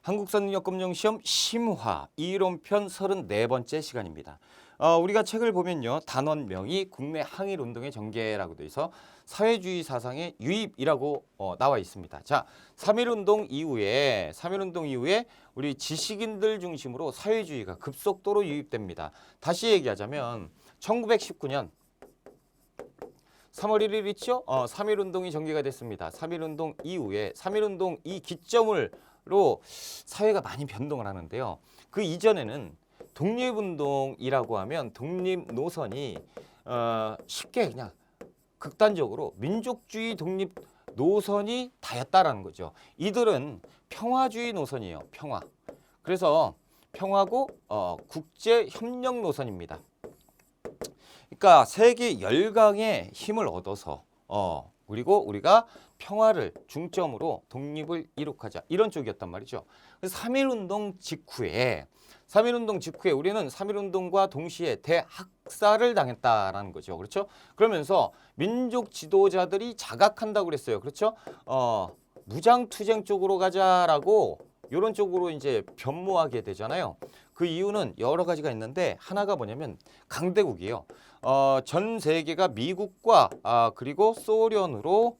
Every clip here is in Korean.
한국사능력검정시험 심화 이론편 34번째 시간입니다. 우리가 책을 보면요. 단원명이 국내 항일운동의 전개라고 돼 있어 사회주의 사상의 유입이라고 나와 있습니다. 자, 3.1운동 이후에 우리 지식인들 중심으로 사회주의가 급속도로 유입됩니다. 다시 얘기하자면 1919년 3월 1일 있죠? 3.1운동이 전개가 됐습니다. 3.1운동 이후에 3.1운동 이 기점으로 사회가 많이 변동을 하는데요. 그 이전에는 독립운동이라고 하면 독립 노선이 쉽게 그냥 극단적으로 민족주의 독립 노선이 다였다라는 거죠. 이들은 평화주의 노선이에요. 평화. 그래서 평화고 국제 협력 노선입니다. 그러니까 세계 열강의 힘을 얻어서 그리고 우리가 평화를 중점으로 독립을 이룩하자 이런 쪽이었단 말이죠. 그래서 3.1운동 직후에 우리는 3.1운동과 동시에 대학살을 당했다라는 거죠. 그렇죠? 그러면서 민족 지도자들이 자각한다고 그랬어요. 그렇죠? 무장투쟁 쪽으로 가자라고 이런 쪽으로 이제 변모하게 되잖아요. 그 이유는 여러 가지가 있는데 하나가 뭐냐면 강대국이에요. 전 세계가 미국과 그리고 소련으로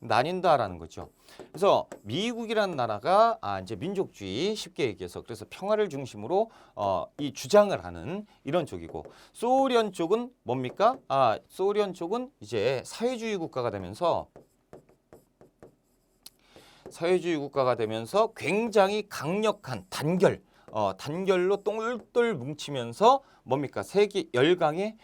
나뉜다라는 거죠. 그래서 미국이라는 나라가 이제 민족주의 쉽게 얘기해서 그래서 평화를 중심으로 이 주장을 하는 이런 쪽이고 소련 쪽은 뭡니까? 소련 쪽은 이제 사회주의 국가가 되면서 굉장히 강력한 단결로 똘똘 뭉치면서 뭡니까? 세계 열강의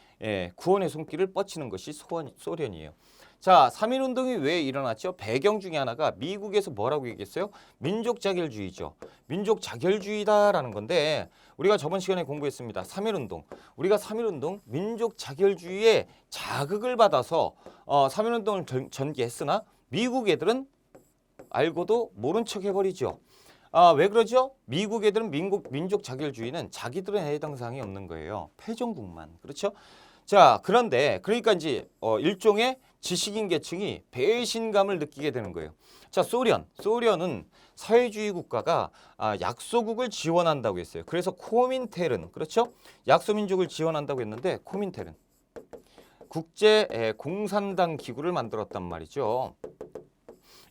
구원의 손길을 뻗치는 것이 소련이에요. 자, 3.1운동이 왜 일어났죠? 배경 중에 하나가 미국에서 뭐라고 얘기했어요? 민족 자결주의죠. 민족 자결주의다라는 건데 우리가 저번 시간에 공부했습니다. 3.1운동. 우리가 3.1운동 민족 자결주의에 자극을 받아서 3.1운동을 전개했으나 미국 애들은 알고도 모른 척 해버리죠. 왜 그러죠? 미국 애들은 민족 자결주의는 자기들은 해당 사항이 없는 거예요. 패전국만. 그렇죠? 자, 그런데 그러니까 이제 일종의 지식인 계층이 배신감을 느끼게 되는 거예요. 자, 소련은 사회주의 국가가 약소국을 지원한다고 했어요. 그래서 코민테른, 그렇죠? 약소민족을 지원한다고 했는데 코민테른 국제 공산당 기구를 만들었단 말이죠.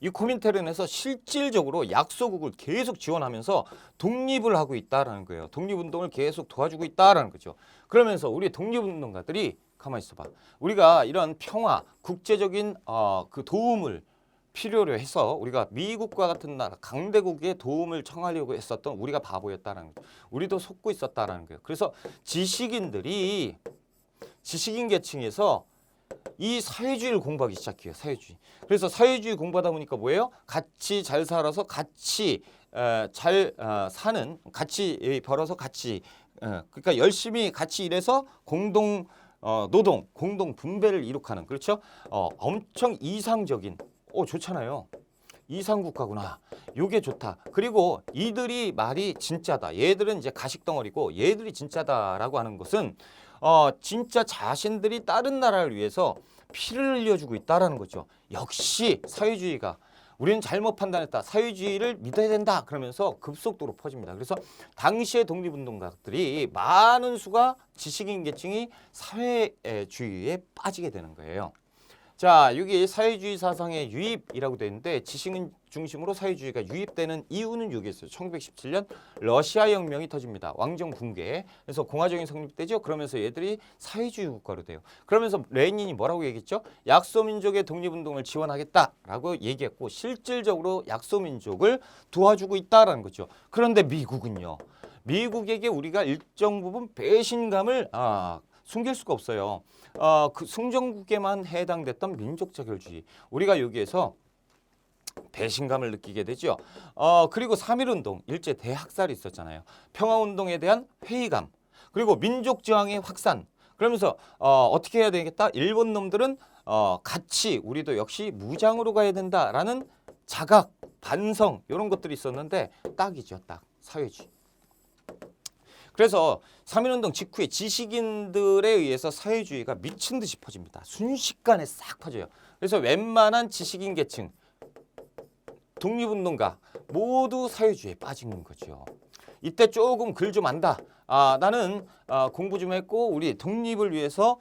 이 코민테른에서 실질적으로 약소국을 계속 지원하면서 독립을 하고 있다라는 거예요. 독립운동을 계속 도와주고 있다라는 거죠. 그러면서 우리 독립운동가들이 가만히 있어봐. 우리가 이런 평화, 국제적인 그 도움을 필요로 해서 우리가 미국과 같은 나라 강대국의 도움을 청하려고 했었던 우리가 바보였다라는 거예요. 우리도 속고 있었다라는 거예요. 그래서 지식인 계층에서 이 사회주의를 공부하기 시작해요. 사회주의. 그래서 사회주의 공부하다 보니까 뭐예요? 같이 잘 살아서 같이 잘 사는, 같이 벌어서 같이 그러니까 열심히 같이 일해서 공동 노동, 공동 분배를 이룩하는 그렇죠? 엄청 이상적인 좋잖아요. 이상국가구나. 요게 좋다. 그리고 이들이 말이 진짜다. 얘들은 이제 가식덩어리고 얘들이 진짜다라고 하는 것은 진짜 자신들이 다른 나라를 위해서 피를 흘려주고 있다라는 거죠. 역시 사회주의가 우리는 잘못 판단했다. 사회주의를 믿어야 된다. 그러면서 급속도로 퍼집니다. 그래서 당시의 독립운동가들이 많은 수가 지식인 계층이 사회주의에 빠지게 되는 거예요. 자, 여기 사회주의 사상의 유입이라고 되어 있는데 지식인 중심으로 사회주의가 유입되는 이유는 여기 있어요. 1917년 러시아 혁명이 터집니다. 왕정 붕괴. 그래서 공화정이 성립되죠. 그러면서 얘들이 사회주의 국가로 돼요. 그러면서 레닌이 뭐라고 얘기했죠? 약소민족의 독립운동을 지원하겠다라고 얘기했고 실질적으로 약소민족을 도와주고 있다라는 거죠. 그런데 미국은요. 미국에게 우리가 일정 부분 배신감을 숨길 수가 없어요. 그 승전국에만 해당됐던 민족 자결주의. 우리가 여기에서 배신감을 느끼게 되죠. 그리고 3.1운동 일제 대학살이 있었잖아요. 평화운동에 대한 회의감. 그리고 민족저항의 확산. 그러면서 어떻게 해야 되겠다? 일본 놈들은 같이 우리도 역시 무장으로 가야 된다라는 자각, 반성 이런 것들이 있었는데 딱이죠. 딱 사회주의. 그래서 3.1운동 직후에 지식인들에 의해서 사회주의가 미친 듯이 퍼집니다. 순식간에 싹 퍼져요. 그래서 웬만한 지식인 계층 독립운동가 모두 사회주의에 빠진 거죠. 이때 조금 글 좀 안다. 나는 공부 좀 했고 우리 독립을 위해서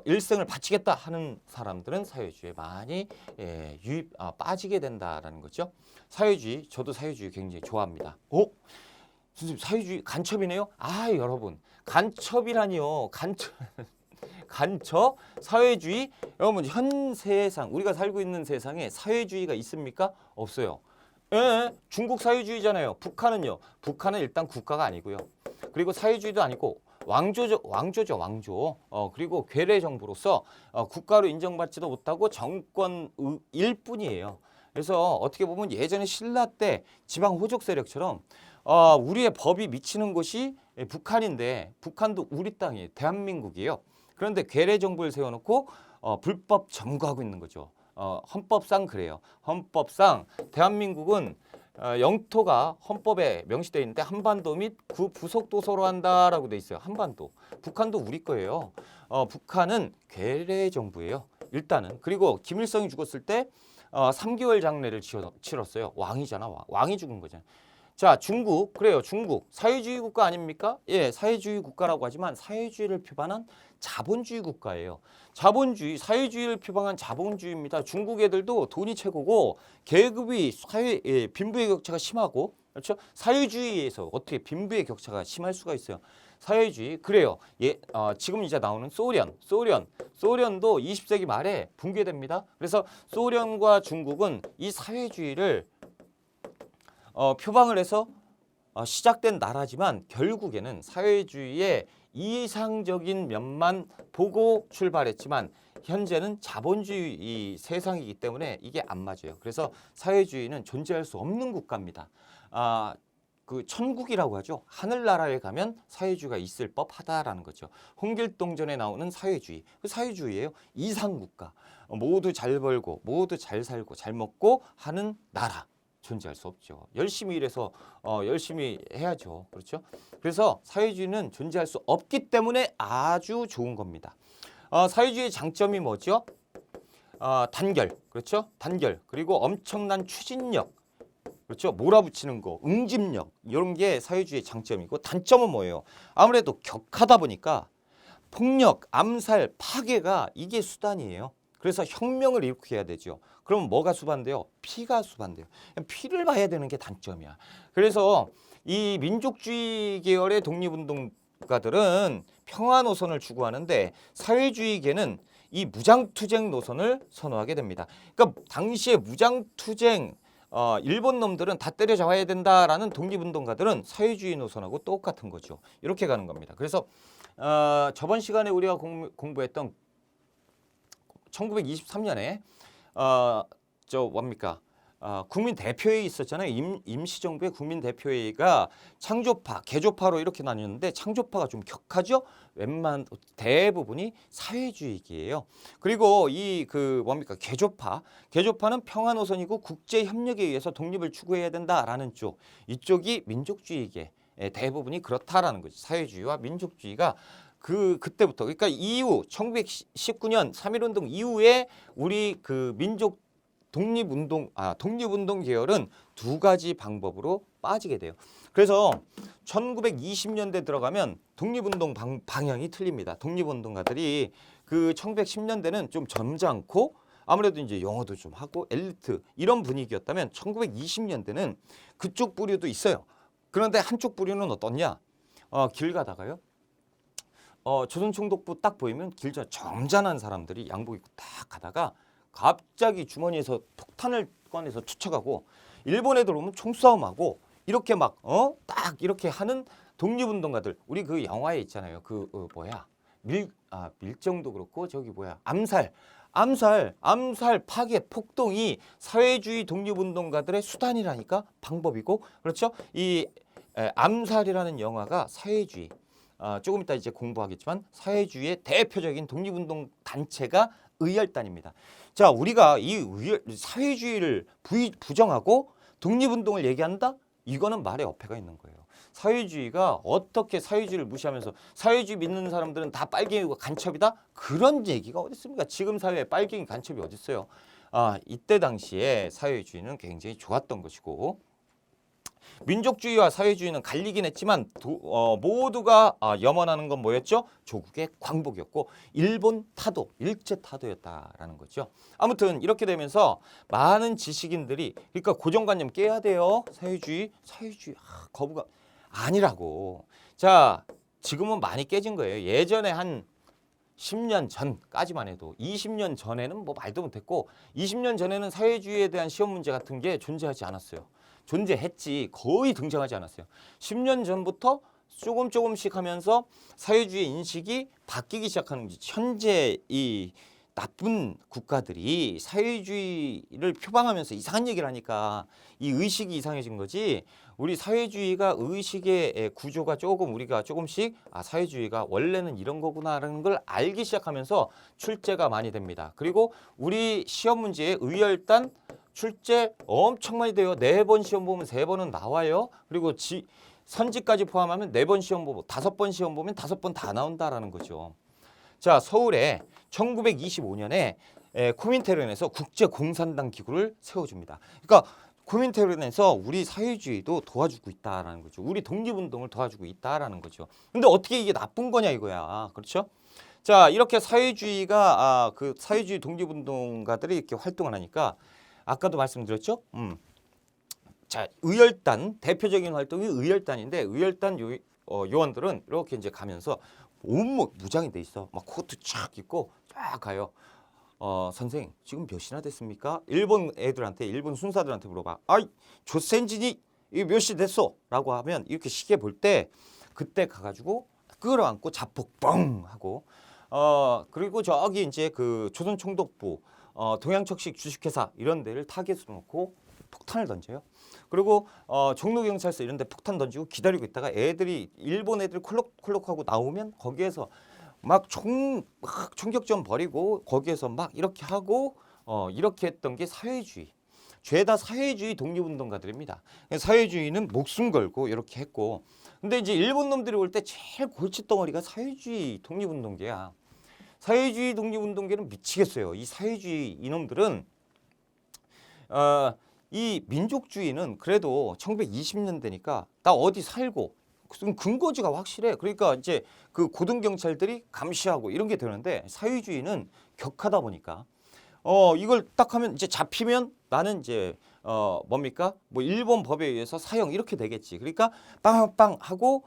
일생을 바치겠다 하는 사람들은 사회주의에 많이 빠지게 된다라는 거죠. 사회주의, 저도 사회주의 굉장히 좋아합니다. 선생님 사회주의 간첩이네요? 여러분 간첩이라니요. 간첩, 사회주의. 여러분 현 세상, 우리가 살고 있는 세상에 사회주의가 있습니까? 없어요. 중국 사회주의잖아요. 북한은요. 북한은 일단 국가가 아니고요. 그리고 사회주의도 아니고 왕조죠. 그리고 괴뢰 정부로서 국가로 인정받지도 못하고 정권일 뿐이에요. 그래서 어떻게 보면 예전에 신라 때 지방 호족 세력처럼 우리의 법이 미치는 곳이 북한인데 북한도 우리 땅이에요. 대한민국이에요. 그런데 괴뢰 정부를 세워놓고 불법 점거하고 있는 거죠. 헌법상 그래요. 헌법상 대한민국은 영토가 헌법에 명시되어 있는데 한반도 및 그 부속 도서로 한다라고 돼 있어요. 한반도. 북한도 우리 거예요. 북한은 괴뢰 정부예요. 일단은. 그리고 김일성이 죽었을 때 3개월 장례를 치렀어요. 왕이잖아. 왕이 죽은 거잖아요. 자, 중국. 그래요. 중국. 사회주의 국가 아닙니까? 예, 사회주의 국가라고 하지만 사회주의를 표방한 자본주의 국가예요. 자본주의, 사회주의를 표방한 자본주의입니다. 중국 애들도 돈이 최고고 계급이 빈부의 격차가 심하고 그렇죠? 사회주의에서 어떻게 빈부의 격차가 심할 수가 있어요. 사회주의. 그래요. 지금 이제 나오는 소련도 20세기 말에 붕괴됩니다. 그래서 소련과 중국은 이 사회주의를 표방을 해서 시작된 나라지만 결국에는 사회주의의 이상적인 면만 보고 출발했지만 현재는 자본주의 이 세상이기 때문에 이게 안 맞아요. 그래서 사회주의는 존재할 수 없는 국가입니다. 그 천국이라고 하죠. 하늘나라에 가면 사회주의가 있을 법하다라는 거죠. 홍길동전에 나오는 사회주의. 그 사회주의예요. 이상국가. 모두 잘 벌고 모두 잘 살고 잘 먹고 하는 나라. 존재할 수 없죠. 열심히 일해서 열심히 해야죠. 그렇죠? 그래서 사회주의는 존재할 수 없기 때문에 아주 좋은 겁니다. 사회주의의 장점이 뭐죠? 단결. 그렇죠? 단결. 그리고 엄청난 추진력. 그렇죠? 몰아붙이는 거, 응집력 이런 게 사회주의의 장점이고 단점은 뭐예요? 아무래도 격하다 보니까 폭력, 암살, 파괴가 이게 수단이에요. 그래서 혁명을 일으켜야 되죠. 그럼 뭐가 수반돼요? 피가 수반돼요. 피를 봐야 되는 게 단점이야. 그래서 이 민족주의 계열의 독립운동가들은 평화 노선을 추구하는데 사회주의계는 이 무장투쟁 노선을 선호하게 됩니다. 그러니까 당시에 무장투쟁 일본 놈들은 다 때려잡아야 된다라는 독립운동가들은 사회주의 노선하고 똑같은 거죠. 이렇게 가는 겁니다. 그래서 저번 시간에 우리가 공부했던 1923년에 국민 대표회의 있었잖아요. 임시정부의 국민 대표회의가 창조파, 개조파로 이렇게 나뉘었는데 창조파가 좀 격하죠. 대부분이 사회주의계예요. 그리고 개조파는 평화 노선이고 국제 협력에 의해서 독립을 추구해야 된다라는 쪽. 이쪽이 민족주의계. 대부분이 그렇다라는 거죠. 사회주의와 민족주의가 그때부터 그러니까 이후 1919년 3.1운동 이후에 우리 그 민족 독립운동 계열은 두 가지 방법으로 빠지게 돼요. 그래서 1920년대 들어가면 독립운동 방향이 틀립니다. 독립운동가들이 그 1910년대는 좀 점잖고 아무래도 이제 영어도 좀 하고 엘리트 이런 분위기였다면 1920년대는 그쪽 부류도 있어요. 그런데 한쪽 부류는 어떻냐? 길 가다가요. 조선총독부 딱 보이면 길자 점잖은 사람들이 양복 입고 딱 가다가 갑자기 주머니에서 폭탄을 꺼내서 투척하고 일본 애들 오면 총싸움하고 이렇게 딱 이렇게 하는 독립운동가들 우리 그 영화에 있잖아요. 밀정도 그렇고 암살, 파괴, 폭동이 사회주의 독립운동가들의 수단이라니까 방법이고 그렇죠? 이 암살이라는 영화가 사회주의 조금 이따 이제 공부하겠지만 사회주의의 대표적인 독립운동 단체가 의열단입니다. 자, 우리가 이 사회주의를 부정하고 독립운동을 얘기한다? 이거는 말에 어폐가 있는 거예요. 사회주의가 어떻게 사회주의를 무시하면서 사회주의 믿는 사람들은 다 빨갱이고 간첩이다? 그런 얘기가 어디 있습니까? 지금 사회에 빨갱이 간첩이 어디 있어요? 이때 당시에 사회주의는 굉장히 좋았던 것이고 민족주의와 사회주의는 갈리긴 했지만 모두가 염원하는 건 뭐였죠? 조국의 광복이었고 일본 타도, 일제 타도였다라는 거죠. 아무튼 이렇게 되면서 많은 지식인들이 그러니까 고정관념 깨야 돼요. 사회주의 거부가 아니라고. 자, 지금은 많이 깨진 거예요. 예전에 한 10년 전까지만 해도 20년 전에는 뭐 말도 못했고 20년 전에는 사회주의에 대한 시험 문제 같은 게 존재하지 않았어요. 존재했지 거의 등장하지 않았어요. 10년 전부터 조금씩 하면서 사회주의 인식이 바뀌기 시작하는 거지. 현재 이 나쁜 국가들이 사회주의를 표방하면서 이상한 얘기를 하니까 이 의식이 이상해진 거지. 우리 사회주의가 의식의 구조가 우리가 조금씩 사회주의가 원래는 이런 거구나라는 걸 알기 시작하면서 출제가 많이 됩니다. 그리고 우리 시험 문제에 의열단 출제 엄청 많이 돼요. 4번 시험 보면 3번은 나와요. 그리고 선지까지 포함하면 4번 시험 보고 5번 시험 보면 5번 다 나온다라는 거죠. 자, 서울에 1925년에 코민테른에서 국제공산당 기구를 세워줍니다. 그러니까 코민테른에서 우리 사회주의도 도와주고 있다라는 거죠. 우리 독립운동을 도와주고 있다라는 거죠. 근데 어떻게 이게 나쁜 거냐 이거야. 그렇죠? 자, 이렇게 사회주의가 그 사회주의 독립운동가들이 이렇게 활동을 하니까 아까도 말씀드렸죠? 자, 의열단 대표적인 활동이 의열단인데 의열단 요원들은 이렇게 이제 가면서 온몸 무장이 돼 있어. 막 코트 쫙 입고 쫙 가요. 선생님 지금 몇이나 됐습니까? 일본 순사들한테 물어봐. 조센진이 몇 시 됐어? 라고 하면 이렇게 시계 볼 때 그때 가가지고 끌어안고 자폭 뻥 하고 그리고 저기 이제 그 조선총독부 동양척식 주식회사 이런 데를 타겟으로 놓고 폭탄을 던져요. 그리고 종로경찰서 이런 데 폭탄 던지고 기다리고 있다가 일본 애들이 콜록콜록하고 나오면 거기에서 막 총격전 벌이고 거기에서 막 이렇게 하고 이렇게 했던 게 사회주의. 죄다 사회주의 독립운동가들입니다. 사회주의는 목숨 걸고 이렇게 했고 근데 이제 일본 놈들이 올 때 제일 골칫덩어리가 사회주의 독립운동계야. 사회주의 독립운동계는 미치겠어요. 이 사회주의 이놈들은 이 민족주의는 그래도 1920년대니까 나 어디 살고 근거지가 확실해. 그러니까 이제 그 고등경찰들이 감시하고 이런 게 되는데 사회주의는 격하다 보니까 이걸 딱 하면 이제 잡히면 나는 이제 뭡니까? 뭐 일본 법에 의해서 사형 이렇게 되겠지. 그러니까 빵빵 하고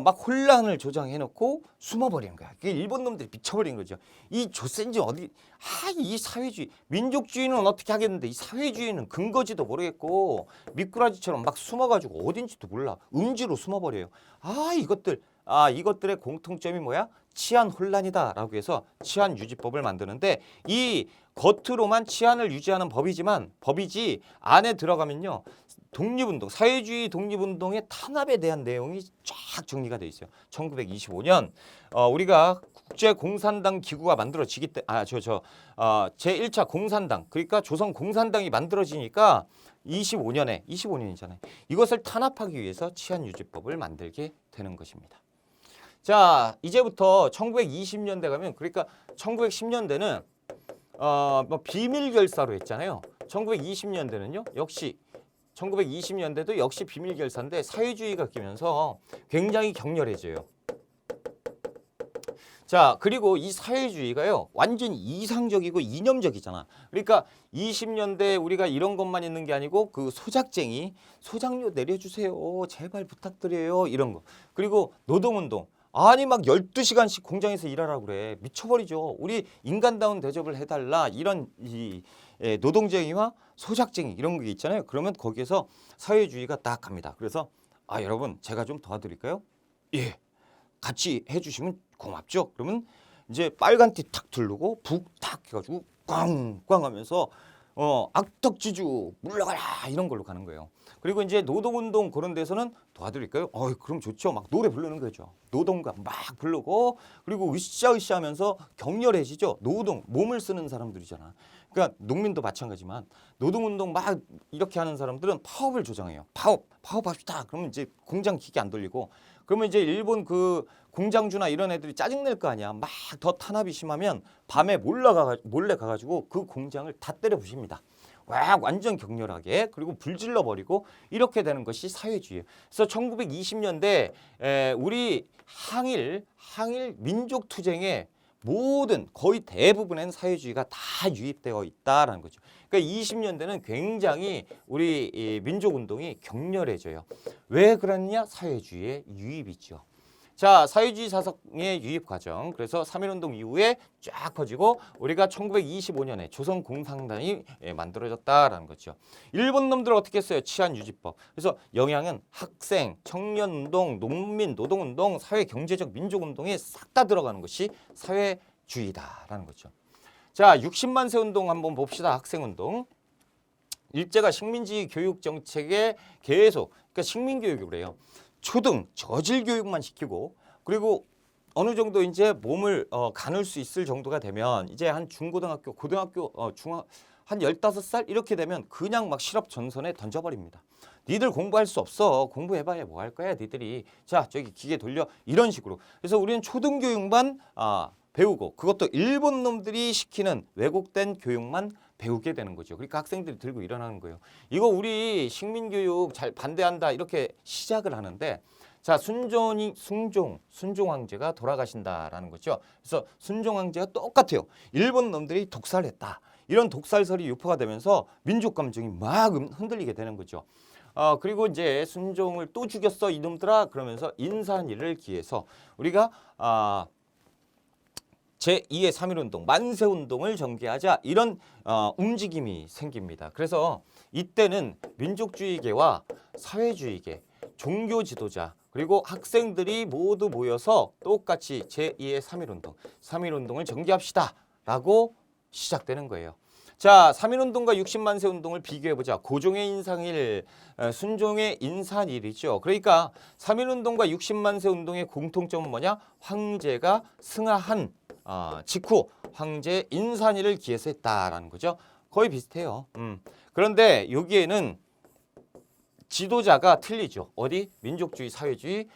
막 혼란을 조장해놓고 숨어버리는 거야. 그게 일본 놈들이 미쳐버린 거죠. 이 조센지 이 사회주의, 민족주의는 어떻게 하겠는데 이 사회주의는 근거지도 모르겠고 미꾸라지처럼 막 숨어가지고 어딘지도 몰라. 음지로 숨어버려요. 이것들의 공통점이 뭐야? 치안 혼란이다라고 해서 치안 유지법을 만드는데 이 겉으로만 치안을 유지하는 법이지 안에 들어가면요. 독립운동, 사회주의 독립운동의 탄압에 대한 내용이 쫙 정리가 돼 있어요. 1925년 우리가 국제공산당 기구가 만들어지기 때 제1차 공산당 그러니까 조선공산당이 만들어지니까 25년이잖아요. 이것을 탄압하기 위해서 치안유지법을 만들게 되는 것입니다. 자, 이제부터 1920년대 가면 그러니까 1910년대는 뭐 비밀 결사로 했잖아요. 1920년대는요. 역시 1920년대도 역시 비밀 결사인데 사회주의가 끼면서 굉장히 격렬해져요. 자, 그리고 이 사회주의가요. 완전히 이상적이고 이념적이잖아. 그러니까 20년대 우리가 이런 것만 있는 게 아니고 그 소작료 내려주세요. 제발 부탁드려요. 이런 거. 그리고 노동운동. 아니 막 12시간씩 공장에서 일하라고 그래. 미쳐버리죠. 우리 인간다운 대접을 해달라. 이런 노동쟁이와 소작쟁이 이런 게 있잖아요. 그러면 거기에서 사회주의가 딱 갑니다. 그래서 여러분 제가 좀 도와드릴까요? 예. 같이 해주시면 고맙죠. 그러면 이제 빨간 티 탁 두르고 북 탁 해가지고 꽝꽝 하면서 악덕지주 물러가라 이런 걸로 가는 거예요. 그리고 이제 노동운동 그런 데서는 도와드릴까요? 그럼 좋죠. 막 노래 부르는 거죠. 노동가 막 부르고 그리고 으쌰으쌰 하면서 격렬해지죠. 몸을 쓰는 사람들이잖아. 그러니까 농민도 마찬가지지만 노동운동 막 이렇게 하는 사람들은 파업을 조장해요. 파업합시다. 그러면 이제 공장 기계 안 돌리고 그러면 이제 일본 그 공장주나 이런 애들이 짜증낼 거 아니야. 막 더 탄압이 심하면 밤에 몰래 가가지고 그 공장을 다 때려 부십니다. 와 완전 격렬하게 그리고 불질러 버리고 이렇게 되는 것이 사회주의예요. 그래서 1920년대 우리 항일 민족 투쟁에 모든 거의 대부분의 사회주의가 다 유입되어 있다라는 거죠. 그러니까 20년대는 굉장히 우리 이 민족운동이 격렬해져요. 왜 그러느냐? 사회주의의 유입이죠. 자, 사회주의 사상의 유입 과정. 그래서 3.1운동 이후에 쫙 퍼지고 우리가 1925년에 조선공산당이 만들어졌다라는 거죠. 일본 놈들 어떻게 했어요? 치안유지법. 그래서 영향은 학생, 청년운동, 농민, 노동운동, 사회 경제적 민족운동에 싹 다 들어가는 것이 사회주의다라는 거죠. 자, 60만 세 운동 한번 봅시다. 학생운동. 일제가 식민지 교육 정책에 계속 그러니까 식민교육이 그래요. 초등 저질 교육만 시키고 그리고 어느 정도 이제 몸을 가눌 수 있을 정도가 되면 이제 한 중고등학교, 고등학교, 중학 한 15살 이렇게 되면 그냥 막 실업 전선에 던져버립니다. 니들 공부할 수 없어. 공부해봐야 뭐 할 거야 니들이. 자 저기 기계 돌려 이런 식으로. 그래서 우리는 초등교육만 배우고 그것도 일본 놈들이 시키는 왜곡된 교육만 배우게 되는 거죠. 그러니까 학생들이 들고 일어나는 거예요. 이거 우리 식민교육 잘 반대한다 이렇게 시작을 하는데 자 순종 황제가 돌아가신다라는 거죠. 그래서 순종 황제가 똑같아요. 일본 놈들이 독살했다. 이런 독살설이 유포가 되면서 민족 감정이 막 흔들리게 되는 거죠. 그리고 이제 순종을 또 죽였어 이놈들아 그러면서 인산일을 기해서 우리가 제2의 3.1운동, 만세운동을 전개하자 이런 움직임이 생깁니다. 그래서 이때는 민족주의계와 사회주의계, 종교 지도자 그리고 학생들이 모두 모여서 똑같이 제2의 3.1운동, 3.1운동을 전개합시다 라고 시작되는 거예요. 자, 3.1운동과 60만 세 운동을 비교해보자. 고종의 인상일, 순종의 인산일이죠. 그러니까 3.1운동과 60만 세 운동의 공통점은 뭐냐? 황제가 승하한 직후 황제 인산일을 기해서 했다라는 거죠. 거의 비슷해요. 그런데 여기에는 지도자가 틀리죠. 어디? 민족주의, 사회주의,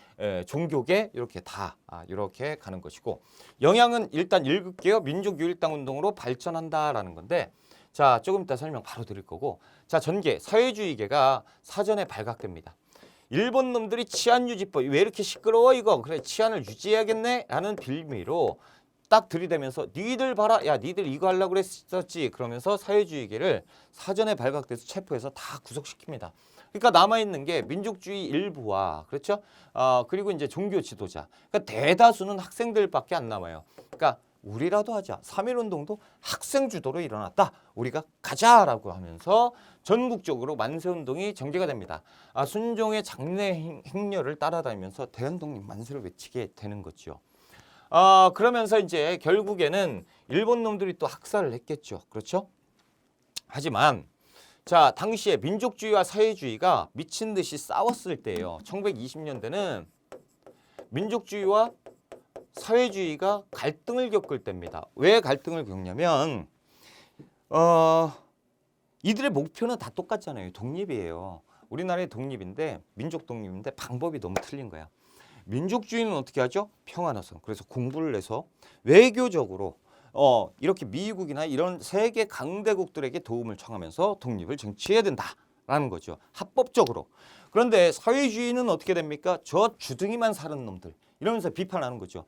종교계 이렇게 다 이렇게 가는 것이고 영향은 일단 읽을게요. 민족유일당 운동으로 발전한다라는 건데 자 조금 이따 설명 바로 드릴 거고 자 전개 사회주의계가 사전에 발각됩니다. 일본 놈들이 치안유지법 왜 이렇게 시끄러워 이거 그래 치안을 유지해야겠네 라는 빌미로 딱 들이대면서 니들 봐라 야 니들 이거 하려고 그랬었지 그러면서 사회주의계를 사전에 발각돼서 체포해서 다 구속시킵니다. 그러니까 남아있는 게 민족주의 일부와 그렇죠? 그리고 이제 종교 지도자 그러니까 대다수는 학생들밖에 안 남아요. 그러니까 우리라도 하자. 3.1운동도 학생 주도로 일어났다. 우리가 가자라고 하면서 전국적으로 만세운동이 전개가 됩니다. 순종의 장례 행렬을 따라다니면서 대한독립 만세를 외치게 되는 거죠. 그러면서 이제 결국에는 일본 놈들이 또 학살을 했겠죠. 그렇죠? 하지만 자 당시에 민족주의와 사회주의가 미친 듯이 싸웠을 때예요. 1920년대는 민족주의와 사회주의가 갈등을 겪을 때입니다. 왜 갈등을 겪냐면 이들의 목표는 다 똑같잖아요. 독립이에요. 우리나라의 독립인데 민족 독립인데 방법이 너무 틀린 거야. 민족주의는 어떻게 하죠? 평화노선. 그래서 공부를 해서 외교적으로 이렇게 미국이나 이런 세계 강대국들에게 도움을 청하면서 독립을 쟁취해야 된다라는 거죠. 합법적으로. 그런데 사회주의는 어떻게 됩니까? 저 주둥이만 사는 놈들. 이러면서 비판하는 거죠.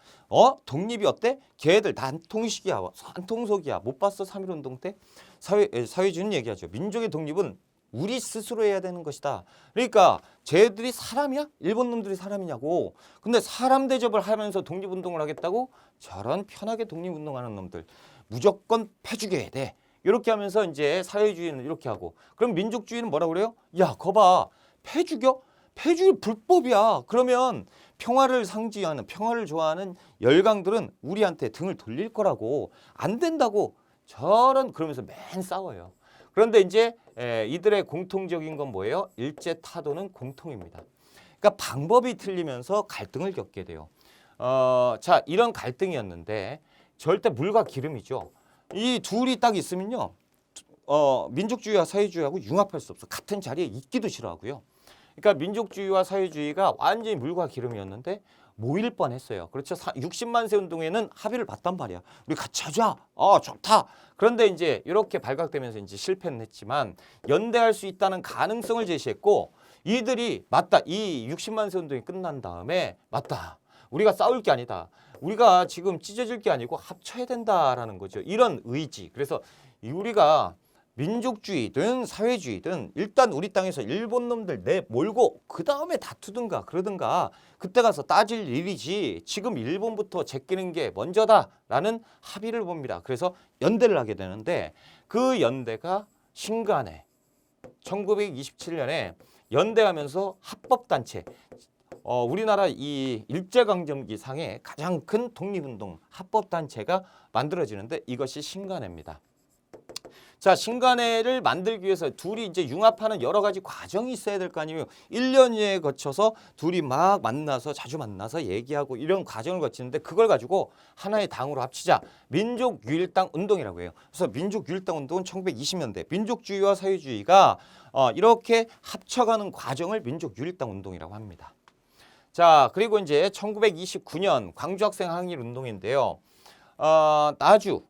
독립이 어때? 걔들 다 한통식이야. 한통속이야. 못 봤어? 3.1운동 때? 사회주의는 얘기하죠. 민족의 독립은 우리 스스로 해야 되는 것이다. 그러니까 쟤들이 사람이야? 일본 놈들이 사람이냐고. 근데 사람 대접을 하면서 독립운동을 하겠다고? 저런 편하게 독립운동하는 놈들 무조건 패죽여야 돼. 이렇게 하면서 이제 사회주의는 이렇게 하고 그럼 민족주의는 뭐라고 그래요? 야 거봐 패죽여? 패죽이 불법이야. 그러면 평화를 상징하는 평화를 좋아하는 열강들은 우리한테 등을 돌릴 거라고 안 된다고 저런 그러면서 맨 싸워요. 그런데 이제 이들의 공통적인 건 뭐예요? 일제 타도는 공통입니다. 그러니까 방법이 틀리면서 갈등을 겪게 돼요. 자 이런 갈등이었는데 절대 물과 기름이죠. 이 둘이 딱 있으면요. 민족주의와 사회주의하고 융합할 수 없어. 같은 자리에 있기도 싫어하고요. 그러니까 민족주의와 사회주의가 완전히 물과 기름이었는데 모일 뻔했어요. 그렇죠. 60만 세 운동에는 합의를 봤단 말이야. 우리 같이 하자. 좋다. 그런데 이제 이렇게 발각되면서 이제 실패는 했지만 연대할 수 있다는 가능성을 제시했고 이들이 맞다. 이 60만 세 운동이 끝난 다음에 맞다. 우리가 싸울 게 아니다. 우리가 지금 찢어질 게 아니고 합쳐야 된다라는 거죠. 이런 의지. 그래서 우리가 민족주의든 사회주의든 일단 우리 땅에서 일본 놈들 내몰고 그 다음에 다투든가 그러든가 그때 가서 따질 일이지 지금 일본부터 제끼는 게 먼저다라는 합의를 봅니다. 그래서 연대를 하게 되는데 그 연대가 신간에 1927년에 연대하면서 합법단체 우리나라 이 일제강점기 상의 가장 큰 독립운동 합법단체가 만들어지는데 이것이 신간회입니다. 자, 신간회를 만들기 위해서 둘이 이제 융합하는 여러 가지 과정이 있어야 될 거 아니에요. 1년여에 거쳐서 둘이 막 만나서 자주 만나서 얘기하고 이런 과정을 거치는데 그걸 가지고 하나의 당으로 합치자. 민족유일당 운동이라고 해요. 그래서 민족유일당 운동은 1920년대 민족주의와 사회주의가 이렇게 합쳐가는 과정을 민족유일당 운동이라고 합니다. 자, 그리고 이제 1929년 광주학생 항일 운동인데요. 나주,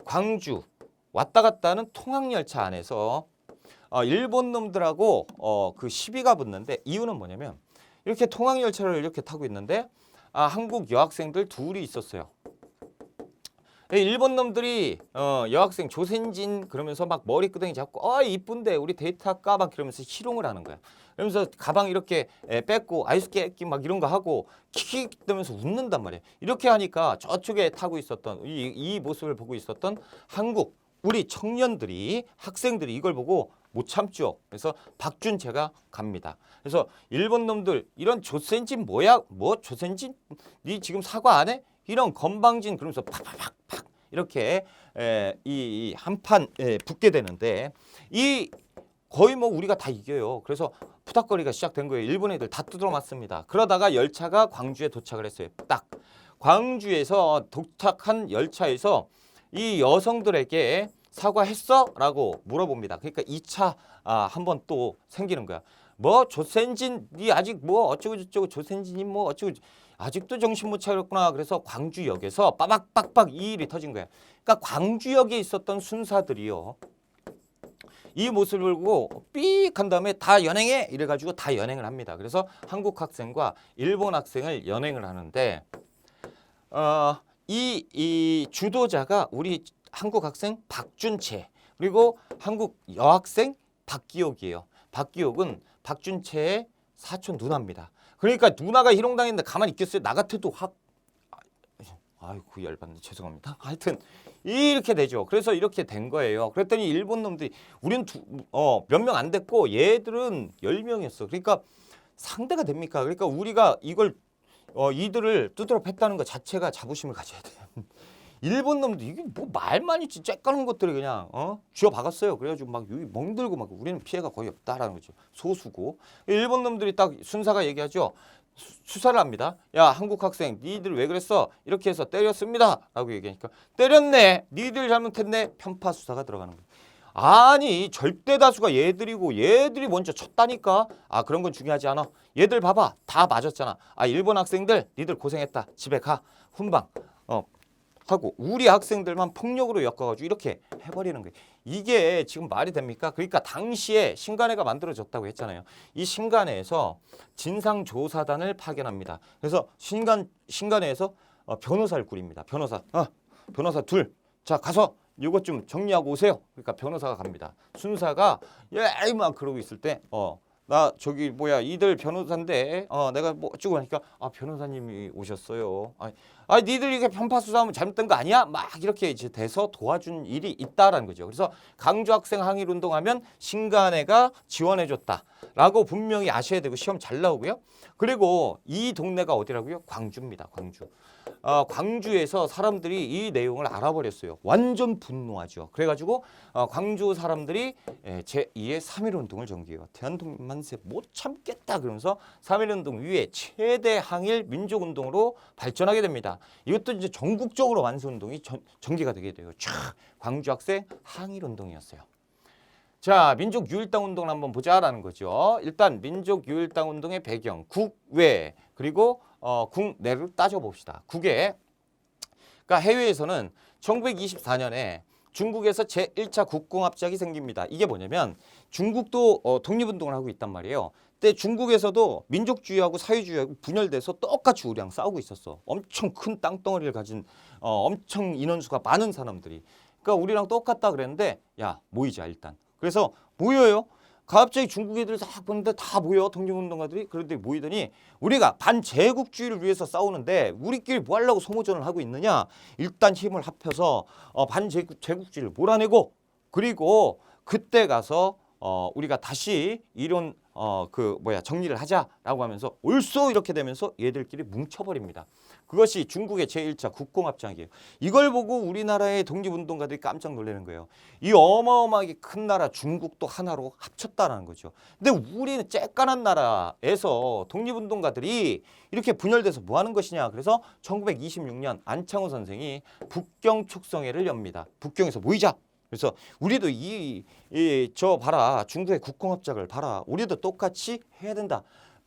광주 왔다 갔다 하는 통학열차 안에서 일본 놈들하고 그 시비가 붙는데 이유는 뭐냐면 이렇게 통학열차를 이렇게 타고 있는데 한국 여학생들 둘이 있었어요. 일본 놈들이 여학생 조센진 그러면서 막 머리끄댕이 잡고 이쁜데 우리 데이트할까 막 그러면서 희롱을 하는 거야. 그러면서 가방 이렇게 뺏고 아이스 깨끼 막 이런 거 하고 킥킥 뜨면서 웃는단 말이야. 이렇게 하니까 저쪽에 타고 있었던 이 모습을 보고 있었던 한국 우리 청년들이 학생들이 이걸 보고 못 참죠. 그래서 박준채가 갑니다. 그래서 일본 놈들 이런 조센진 뭐야? 뭐 조센진? 니 지금 사과 안 해? 이런 건방진 그러면서 팍팍팍팍 이렇게 이 한판 붙게 되는데 이 거의 뭐 우리가 다 이겨요. 그래서 푸닥거리가 시작된 거예요. 일본 애들 다 두드러 맞습니다. 그러다가 열차가 광주에 도착을 했어요. 딱 광주에서 도착한 열차에서 이 여성들에게 사과했어? 라고 물어봅니다. 그러니까 2차 한 번 또 생기는 거야. 뭐 조센진 니 아직 뭐 어쩌고 저쩌고 조센진이 뭐 어쩌고 아직도 정신 못 차렸구나. 그래서 광주역에서 빠박빡박 이 일이 터진 거야. 그러니까 광주역에 있었던 순사들이요. 이 모습을 보고 삑 한 다음에 다 연행해 이래가지고 다 연행을 합니다. 그래서 한국 학생과 일본 학생을 연행을 하는데 이 주도자가 우리 한국 학생 박준채 그리고 한국 여학생 박기옥이에요. 박기옥은 박준채의 사촌 누나입니다. 그러니까 누나가 희롱당했는데 가만히 있겠어요? 나 같아도 아이고 열받네. 죄송합니다. 하여튼 이렇게 되죠. 그래서 이렇게 된 거예요. 그랬더니 일본 놈들이 우리는 몇 명 안 됐고 얘들은 10명이었어. 그러니까 상대가 됩니까? 그러니까 우리가 이걸 이들을 두드러 팼다는 것 자체가 자부심을 가져야 돼요. 일본 놈들 이게 뭐 말만 있지 쬐까는 것들이 그냥 쥐어 박았어요. 그래가지고 막 여기 멍들고 막 우리는 피해가 거의 없다라는 거죠. 소수고 일본 놈들이 딱 순사가 얘기하죠. 수사를 합니다. 야 한국 학생 니들 왜 그랬어? 이렇게 해서 때렸습니다. 라고 얘기하니까 때렸네. 니들 잘못했네. 편파 수사가 들어가는 거예요. 아니 절대 다수가 얘들이고 얘들이 먼저 쳤다니까. 그런 건 중요하지 않아. 얘들 봐봐 다 맞았잖아. 일본 학생들 니들 고생했다. 집에 가. 훈방 하고 우리 학생들만 폭력으로 엮어가지고 이렇게 해버리는 거예요. 이게 지금 말이 됩니까? 그러니까 당시에 신간회가 만들어졌다고 했잖아요. 이 신간회에서 진상조사단을 파견합니다. 그래서 신간회에서 변호사를 꾸립니다. 변호사 둘. 자 가서 이것 좀 정리하고 오세요. 그러니까 변호사가 갑니다. 순사가 막 그러고 있을 때 나 저기 뭐야 이들 변호사인데 내가 뭐 어쩌고 하니까 변호사님이 오셨어요. 니들 이게 편파 수사하면 잘못된 거 아니야? 막 이렇게 이제 돼서 도와준 일이 있다라는 거죠. 그래서 강주 학생 항일 운동하면 신간회가 지원해줬다라고 분명히 아셔야 되고 시험 잘 나오고요. 그리고 이 동네가 어디라고요? 광주입니다. 광주. 광주에서 사람들이 이 내용을 알아버렸어요. 완전 분노하죠. 그래가지고 광주 사람들이 제2의 3.1운동을 전개해요. 대한독립만세 못 참겠다 그러면서 3.1운동 위에 최대 항일 민족운동으로 발전하게 됩니다. 이것도 이제 전국적으로 완수운동이 전개가 되게 돼요. 쫙 광주 학생 항일운동이었어요. 자, 민족유일당 운동을 한번 보자라는 거죠. 일단 민족유일당 운동의 배경, 국외 그리고 국내를 따져봅시다. 국외, 그러니까 해외에서는 1924년에 중국에서 제1차 국공합작이 생깁니다. 이게 뭐냐면 중국도 독립운동을 하고 있단 말이에요. 근데 중국에서도 민족주의하고 사회주의하고 분열돼서 똑같이 우리랑 싸우고 있었어. 엄청 큰 땅덩어리를 가진 엄청 인원수가 많은 사람들이. 그러니까 우리랑 똑같다 그랬는데 야 모이자 일단. 그래서 모여요. 갑자기 중국 애들 딱 보는데 다 모여 독립운동가들이. 그런데 모이더니 우리가 반제국주의를 위해서 싸우는데 우리끼리 뭐 하려고 소모전을 하고 있느냐. 일단 힘을 합해서 반제국주의를 몰아내고 그리고 그때 가서 우리가 다시 이론 정리를 하자라고 하면서 옳소 이렇게 되면서 얘들끼리 뭉쳐버립니다. 그것이 중국의 제1차 국공합작이에요. 이걸 보고 우리나라의 독립운동가들이 깜짝 놀라는 거예요. 이 어마어마하게 큰 나라 중국도 하나로 합쳤다라는 거죠. 근데 우리는 쬐깐한 나라에서 독립운동가들이 이렇게 분열돼서 뭐 하는 것이냐. 그래서 1926년 안창호 선생이 북경촉성회를 엽니다. 북경에서 모이자. 그래서 우리도 저 봐라 중국의 국공합작을 봐라 우리도 똑같이 해야 된다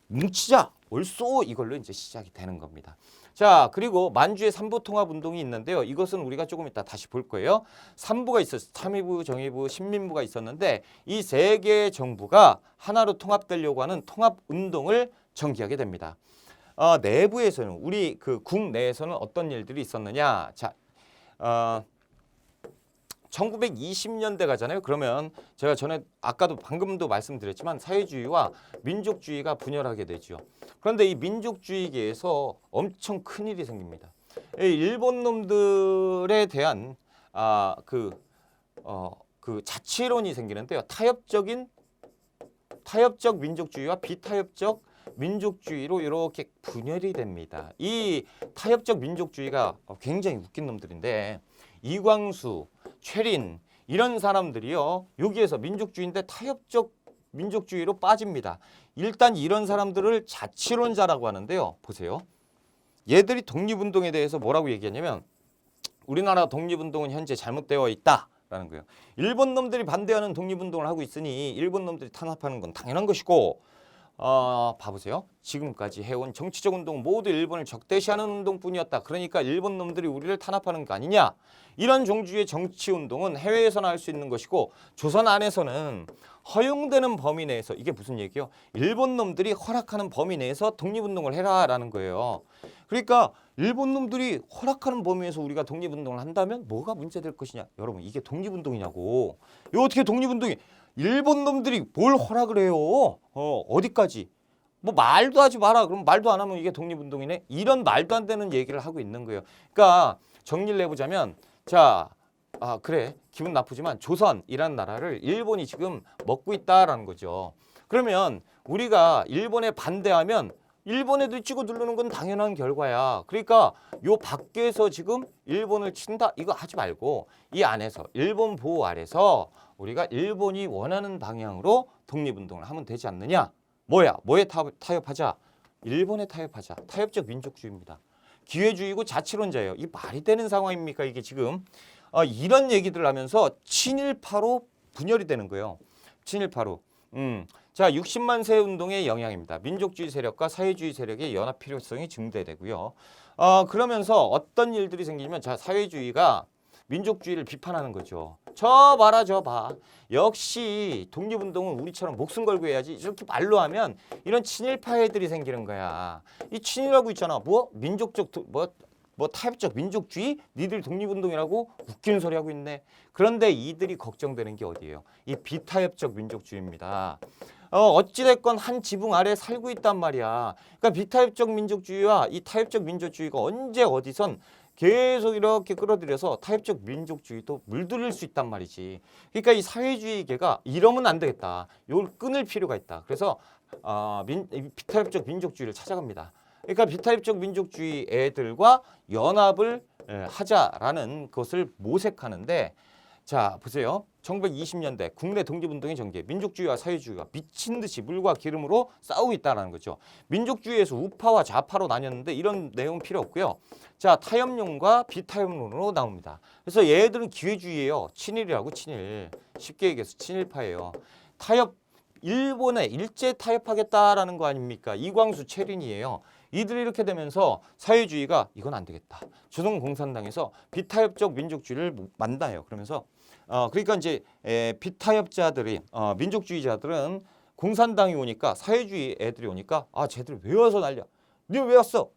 뭉치자 옳소 이걸로 이제 시작이 되는 겁니다. 자 그리고 만주의 삼부통합운동이 있는데요. 이것은 우리가 조금 이따 다시 볼 거예요. 삼부가 있었어요. 참의부, 정의부, 신민부가 있었는데 이 세 개의 정부가 하나로 통합되려고 하는 통합운동을 전개하게 됩니다. 내부에서는 우리 그 국내에서는 어떤 일들이 있었느냐. 자 1920년대 가잖아요. 그러면 제가 전에 아까도 방금도 말씀드렸지만 사회주의와 민족주의가 분열하게 되죠. 그런데 이 민족주의계에서 엄청 큰 일이 생깁니다. 일본 놈들에 대한 그 자치론이 생기는데요. 타협적 민족주의와 비타협적 민족주의로 이렇게 분열이 됩니다. 이 타협적 민족주의가 굉장히 웃긴 놈들인데 이광수, 최린 이런 사람들이요. 여기에서 민족주의인데 타협적 민족주의로 빠집니다. 일단 이런 사람들을 자치론자라고 하는데요. 보세요. 얘들이 독립운동에 대해서 뭐라고 얘기하냐면 우리나라 독립운동은 현재 잘못되어 있다라는 거예요. 일본 놈들이 반대하는 독립운동을 하고 있으니 일본 놈들이 탄압하는 건 당연한 것이고 봐보세요. 지금까지 해온 정치적 운동 모두 일본을 적대시하는 운동뿐이었다. 그러니까 일본 놈들이 우리를 탄압하는 거 아니냐. 이런 종주의 정치 운동은 해외에서나 할 수 있는 것이고 조선 안에서는 허용되는 범위 내에서 이게 무슨 얘기예요? 일본 놈들이 허락하는 범위 내에서 독립운동을 해라라는 거예요. 그러니까 일본 놈들이 허락하는 범위에서 우리가 독립운동을 한다면 뭐가 문제될 것이냐. 여러분 이게 독립운동이냐고. 이거 어떻게 독립운동이 일본 놈들이 뭘 허락을 해요? 어디까지? 뭐 말도 하지 마라. 그럼 말도 안 하면 이게 독립운동이네. 이런 말도 안 되는 얘기를 하고 있는 거예요. 그러니까 정리를 해보자면 자, 그래 기분 나쁘지만 조선이라는 나라를 일본이 지금 먹고 있다라는 거죠. 그러면 우리가 일본에 반대하면 일본 애들 찍어 누르는 건 당연한 결과야. 그러니까 요 밖에서 지금 일본을 친다 이거 하지 말고 이 안에서 일본 보호 아래서 우리가 일본이 원하는 방향으로 독립운동을 하면 되지 않느냐. 뭐에 타협하자. 일본에 타협하자. 타협적 민족주의입니다. 기회주의고 자치론자예요. 이 말이 되는 상황입니까? 이게 지금 이런 얘기들을 하면서 친일파로 분열이 되는 거예요. 친일파로. 자, 60만 세 운동의 영향입니다. 민족주의 세력과 사회주의 세력의 연합 필요성이 증대되고요. 그러면서 어떤 일들이 생기면 자, 사회주의가 민족주의를 비판하는 거죠. 저 봐라 저 봐. 역시 독립운동은 우리처럼 목숨 걸고 해야지. 이렇게 말로 하면 이런 친일파 애들이 생기는 거야. 이 친일하고 있잖아. 민족적 타협적 민족주의? 니들 독립운동이라고 웃기는 소리 하고 있네. 그런데 이들이 걱정되는 게 어디예요? 이 비타협적 민족주의입니다. 어찌됐건 한 지붕 아래 살고 있단 말이야. 그러니까 비타협적 민족주의와 이 타협적 민족주의가 언제 어디선 계속 이렇게 끌어들여서 타협적 민족주의도 물들일 수 있단 말이지. 그러니까 이 사회주의계가 이러면 안 되겠다. 이걸 끊을 필요가 있다. 그래서 비타협적 민족주의를 찾아갑니다. 그러니까 비타협적 민족주의 애들과 연합을 하자라는 것을 모색하는데 자 보세요. 1920년대 국내 독립운동의 전개, 민족주의와 사회주의가 미친 듯이 물과 기름으로 싸우고 있다는 거죠. 민족주의에서 우파와 좌파로 나뉘었는데 이런 내용 필요 없고요. 자, 타협론과 비타협론으로 나옵니다. 그래서 얘들은 기회주의예요. 친일이라고 친일. 쉽게 얘기해서 친일파예요. 타협, 일본에 일제 타협하겠다라는 거 아닙니까? 이광수, 최린이에요. 이들이 이렇게 되면서 사회주의가 이건 안 되겠다. 조선공산당에서 비타협적 민족주의를 만나요. 그러면서 그러니까 이제 비타협자들이 민족주의자들은 공산당이 오니까 사회주의 애들이 오니까 쟤들 왜 와서 난리야? 니 왜 왔어?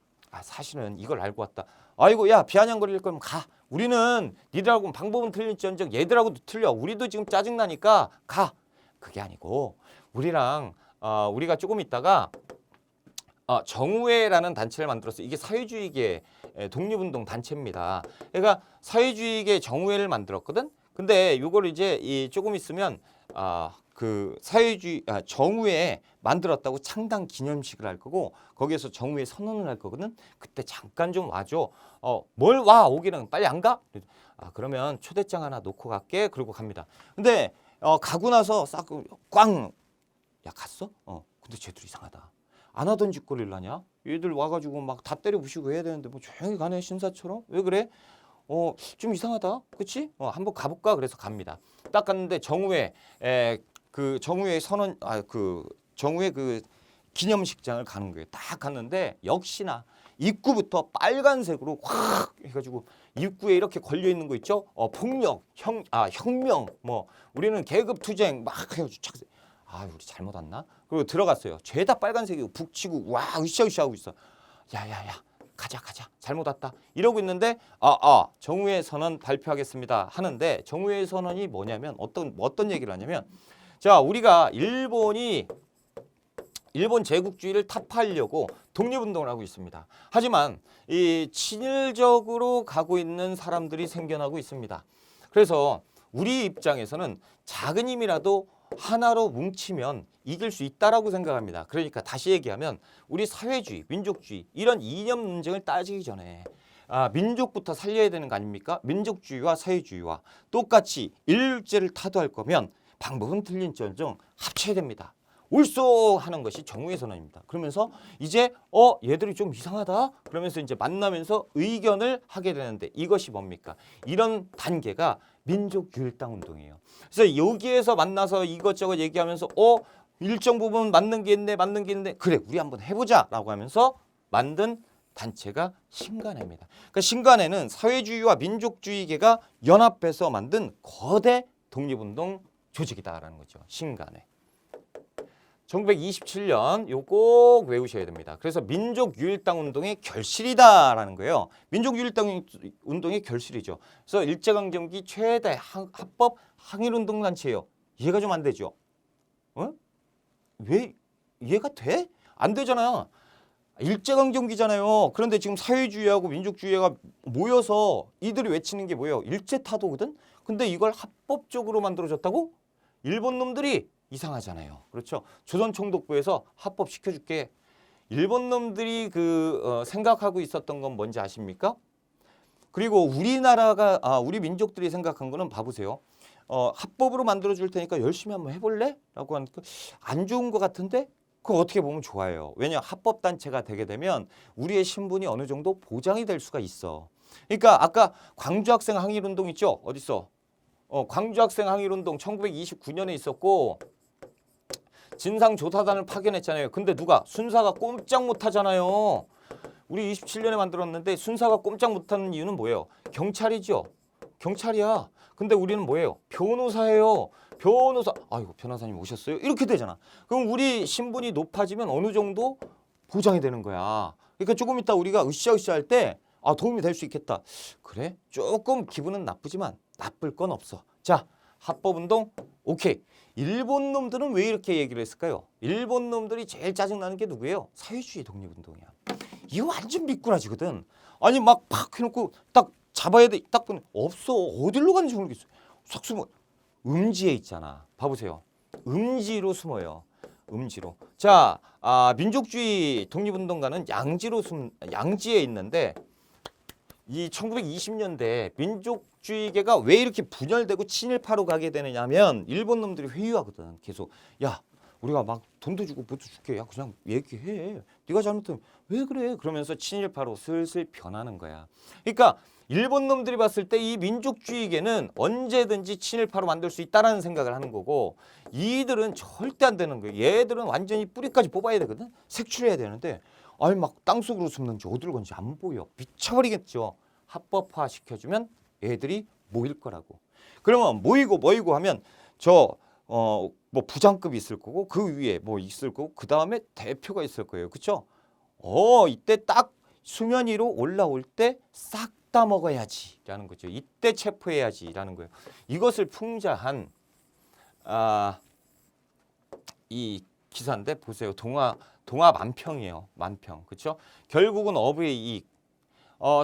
사실은 이걸 알고 왔다. 아이고 야 비아냥거릴 거면 가. 우리는 니들하고는 방법은 틀릴지언정 얘들하고도 틀려. 우리도 지금 짜증나니까 가. 그게 아니고 우리가 조금 있다가 정우회라는 단체를 만들었어요. 이게 사회주의계 독립운동 단체입니다. 그러니까 사회주의계 정우회를 만들었거든. 근데 이걸 이제 조금 있으면 그 정우회 만들었다고 창당 기념식을 할 거고 거기에서 정우회 선언을 할 거거든. 그때 잠깐 좀 와줘. 뭘 와 오기는 빨리 안 가? 그러면 초대장 하나 놓고 갈게. 그러고 갑니다. 근데 가고 나서 싹 꽝. 야 갔어? 근데 쟤들 이상하다. 안 하던 짓거리를 하냐? 얘들 와가지고 막 다 때려 부시고 해야 되는데 뭐 조용히 가네 신사처럼? 왜 그래? 좀 이상하다. 그치? 한번 가볼까? 그래서 갑니다. 딱 갔는데 정우회 그 정우회 선언 정우회 그 기념식장을 가는 거예요. 딱 갔는데 역시나 입구부터 빨간색으로 확 해가지고 입구에 이렇게 걸려 있는 거 있죠? 폭력, 혁명, 뭐 우리는 계급 투쟁 막 해가지고 착. 우리 잘못 왔나? 그리고 들어갔어요. 죄다 빨간색이고 북치고 와 으쌰으쌰 하고 있어. 야야야 가자 잘못 왔다 이러고 있는데 정우회 선언 발표하겠습니다 하는데 정우회 선언이 뭐냐면 어떤 얘기를 하냐면 자 우리가 일본 제국주의를 타파하려고 독립운동을 하고 있습니다. 하지만 이 친일적으로 가고 있는 사람들이 생겨나고 있습니다. 그래서 우리 입장에서는 작은 힘이라도 하나로 뭉치면 이길 수 있다라고 생각합니다. 그러니까 다시 얘기하면 우리 사회주의, 민족주의 이런 이념 논쟁을 따지기 전에 민족부터 살려야 되는 거 아닙니까? 민족주의와 사회주의와 똑같이 일제를 타도할 거면 방법은 틀린지언정 합쳐야 됩니다. 올쏘 하는 것이 정우회 선언입니다. 그러면서 이제 얘들이 좀 이상하다 그러면서 이제 만나면서 의견을 하게 되는데 이것이 뭡니까? 이런 단계가 민족유일당 운동이에요. 그래서 여기에서 만나서 이것저것 얘기하면서 일정 부분 맞는 게 있네 그래 우리 한번 해보자라고 하면서 만든 단체가 신간회입니다. 그러니까 신간회는 사회주의와 민족주의계가 연합해서 만든 거대 독립운동 조직이다라는 거죠. 신간회. 1927년 요 꼭 외우셔야 됩니다. 그래서 민족유일당 운동의 결실이다라는 거예요. 민족유일당 운동의 결실이죠. 그래서 일제강점기 최대 합법 항일운동 단체예요. 이해가 좀 안 되죠? 왜 이해가 돼? 안 되잖아. 일제강점기잖아요. 그런데 지금 사회주의하고 민족주의가 모여서 이들이 외치는 게 뭐예요? 일제타도거든? 근데 이걸 합법적으로 만들어졌다고? 일본 놈들이 이상하잖아요. 그렇죠? 조선총독부에서 합법시켜줄게. 일본 놈들이 생각하고 있었던 건 뭔지 아십니까? 그리고 우리 민족들이 생각한 거는 봐보세요. 합법으로 만들어줄 테니까 열심히 한번 해볼래? 라고 하니까 안 좋은 것 같은데? 그거 어떻게 보면 좋아요. 왜냐 합법단체가 되게 되면 우리의 신분이 어느 정도 보장이 될 수가 있어. 그러니까 아까 광주학생 항일운동 있죠? 어딨어? 광주학생 항일운동 1929년에 있었고 진상조사단을 파견했잖아요. 근데 누가? 순사가 꼼짝 못하잖아요. 우리 27년에 만들었는데 순사가 꼼짝 못하는 이유는 뭐예요? 경찰이죠. 경찰이야. 근데 우리는 뭐예요? 변호사예요. 변호사. 아이고 변호사님 오셨어요? 이렇게 되잖아. 그럼 우리 신분이 높아지면 어느 정도 보장이 되는 거야. 그러니까 조금 이따 우리가 으쌰으쌰 할 때 도움이 될 수 있겠다. 그래? 조금 기분은 나쁘지만 나쁠 건 없어. 자, 합법운동 오케이. 일본 놈들은 왜 이렇게 얘기를 했을까요? 일본 놈들이 제일 짜증나는 게 누구예요? 사회주의 독립운동이야. 이거 완전 미꾸라지거든. 아니 막 팍 해놓고 딱 잡아야 돼. 딱 보면 없어. 어디로 가는지 모르겠어. 싹 숨어. 음지에 있잖아. 봐보세요. 음지로 숨어요. 음지로. 자, 민족주의 독립운동가는 양지에 있는데 이 1920년대 민족주의계가 왜 이렇게 분열되고 친일파로 가게 되느냐면 일본 놈들이 회유하거든. 계속 야 우리가 막 돈도 주고 뭐도 줄게. 야 그냥 얘기해. 네가 잘못하면 왜 그래? 그러면서 친일파로 슬슬 변하는 거야. 그러니까 일본 놈들이 봤을 때 이 민족주의계는 언제든지 친일파로 만들 수 있다라는 생각을 하는 거고 이들은 절대 안 되는 거예요. 얘들은 완전히 뿌리까지 뽑아야 되거든. 색출해야 되는데 아니 막 땅속으로 숨는지 어디로 건지 안 보여. 미쳐버리겠죠. 합법화 시켜주면 애들이 모일 거라고. 그러면 모이고 하면 뭐 부장급이 있을 거고 그 위에 뭐 있을 거고 그 다음에 대표가 있을 거예요. 그렇죠? 이때 딱 수면 위로 올라올 때 싹 다 먹어야지라는 거죠. 이때 체포해야지라는 거예요. 이것을 풍자한 이 기사인데 보세요. 동아 만평이에요. 만평. 그렇죠? 결국은 어부의 이익.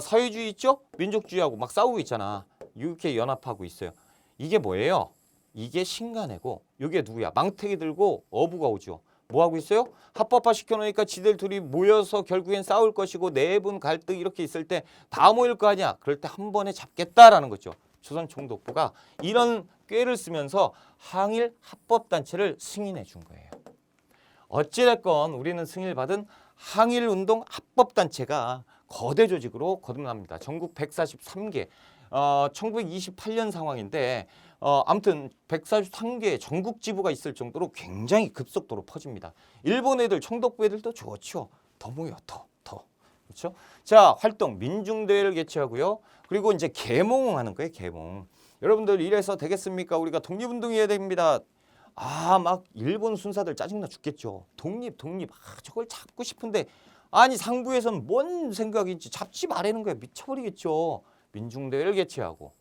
사회주의 있죠? 민족주의하고 막 싸우고 있잖아. 이렇게 연합하고 있어요. 이게 뭐예요? 이게 신간이고 이게 누구야? 망태기 들고 어부가 오죠. 뭐 하고 있어요? 합법화 시켜놓으니까 지들 둘이 모여서 결국엔 싸울 것이고 내분 갈등 이렇게 있을 때 다 모일 거 아니야. 그럴 때 한 번에 잡겠다라는 거죠. 조선총독부가 이런 꾀를 쓰면서 항일 합법단체를 승인해 준 거예요. 어찌됐건 우리는 승인받은 항일운동 합법단체가 거대 조직으로 거듭납니다. 전국 143개, 1928년 상황인데 아무튼 143개 전국 지부가 있을 정도로 굉장히 급속도로 퍼집니다. 일본 애들, 총독부 애들도 좋죠. 더 모여, 더. 그렇죠? 자, 활동 민중대회를 개최하고요. 그리고 이제 계몽하는 거예요, 계몽. 여러분들 이래서 되겠습니까? 우리가 독립운동해야 됩니다. 막 일본 순사들 짜증나 죽겠죠. 독립. 저걸 잡고 싶은데 아니 상부에서는 뭔 생각인지 잡지 말라는 거야. 미쳐버리겠죠. 민중대회를 개최하고.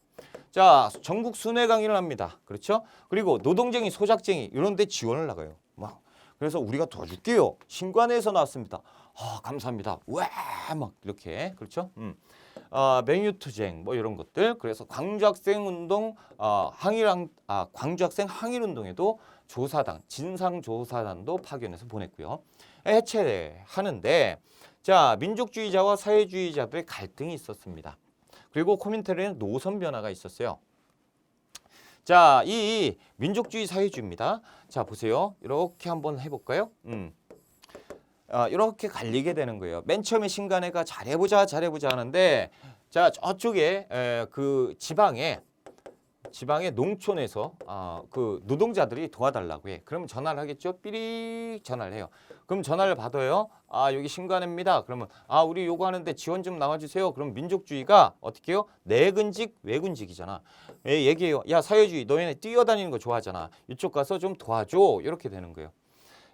자, 전국 순회 강의를 합니다. 그렇죠? 그리고 노동쟁이, 소작쟁이 이런 데 지원을 나가요. 그래서 우리가 도와줄게요. 신관에서 나왔습니다. 감사합니다. 와, 막 이렇게. 그렇죠? 맹유투쟁 뭐 이런 것들. 그래서 광주학생 운동 광주학생 항일 운동에도 조사단, 진상조사단도 파견해서 보냈고요. 해체하는데 자, 민족주의자와 사회주의자들의 갈등이 있었습니다. 그리고 코민테르에는 노선 변화가 있었어요. 자, 이 민족주의 사회주의입니다. 자, 보세요. 이렇게 한번 해볼까요? 이렇게 갈리게 되는 거예요. 맨 처음에 신간회가 잘해보자 하는데 자, 저쪽에 그 지방의 농촌에서 그 노동자들이 도와달라고 해. 그러면 전화를 하겠죠. 삐릭 전화를 해요. 그럼 전화를 받아요. 여기 신관입니다. 그러면 우리 요구하는데 지원 좀 나와주세요. 그럼 민족주의가 어떻게 해요? 내근직 외근직이잖아. 얘기해요. 야, 사회주의 너희네 뛰어다니는 거 좋아하잖아. 이쪽 가서 좀 도와줘. 이렇게 되는 거예요.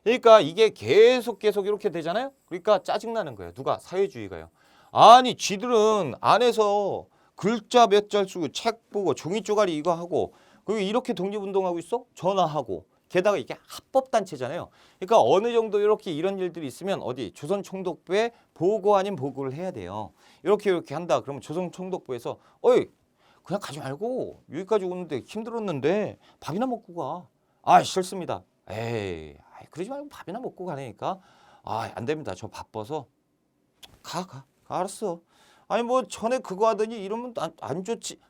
그러니까 이게 계속 이렇게 되잖아요. 그러니까 짜증나는 거예요. 누가? 사회주의가요. 아니 지들은 안에서 글자 몇 잘 쓰고 책 보고 종이 쪼가리 이거 하고 그리고 이렇게 독립운동하고 있어? 전화하고 게다가 이게 합법단체잖아요. 그러니까 어느 정도 이렇게 이런 일들이 있으면 어디 조선총독부에 보고 아닌 보고를 해야 돼요. 이렇게 한다. 그러면 조선총독부에서 어이 그냥 가지 말고 여기까지 오는데 힘들었는데 밥이나 먹고 가. 싫습니다. 에이 그러지 말고 밥이나 먹고 가라니까. 안 됩니다. 저 바빠서. 가. 알았어. 아니 뭐 전에 그거 하더니 이러면 안 좋지.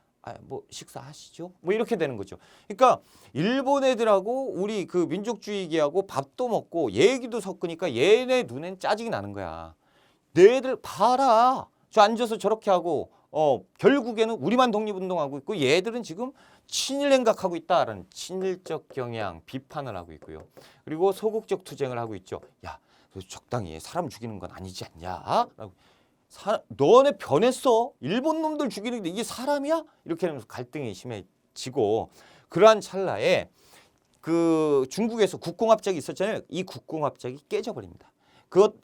뭐 식사하시죠? 뭐 이렇게 되는 거죠. 그러니까 일본 애들하고 우리 그 민족주의계하고 밥도 먹고 얘기도 섞으니까 얘네 눈엔 짜증이 나는 거야. 너희들 봐라. 저 앉아서 저렇게 하고 결국에는 우리만 독립운동하고 있고 얘들은 지금 친일 행각하고 있다라는 친일적 경향 비판을 하고 있고요. 그리고 소극적 투쟁을 하고 있죠. 야, 적당히 사람 죽이는 건 아니지 않냐? 라고. 너네 변했어. 일본 놈들 죽이는데 이게 사람이야? 이렇게 하면서 갈등이 심해지고 그러한 찰나에 그 중국에서 국공합작이 있었잖아요. 이 국공합작이 깨져버립니다.